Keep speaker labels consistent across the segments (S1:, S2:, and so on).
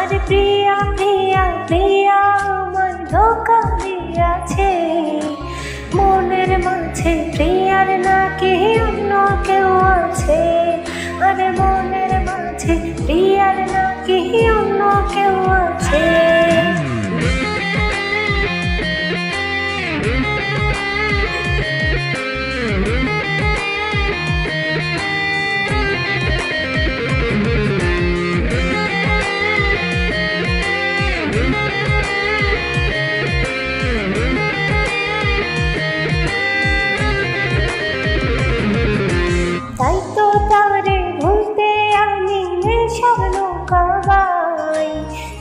S1: আরে প্রিয়া প্রিয়া প্রিয়া আমার ধোকা দিয়াছে, মনের মাঝে প্রিয়ার নাকি অন্য কেউ আছে। আরে মনের মাঝে প্রিয়ার নাকি অন্য কেউ আছে। তাই তো তারে ভুলতে আমি নেশার নৌকা বাই,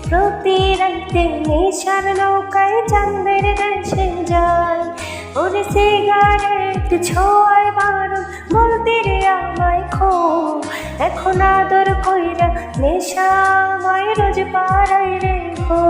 S1: প্রতি রাইতে নেশার নৌকায় চাঁদের দেশে যাই। ওরে সিগারেট ছোঁয়ার বারণ বলতে রে আমায় খো, এখন আদর কইরা নেশা আমায় রোজ পাড়ায় রে খো।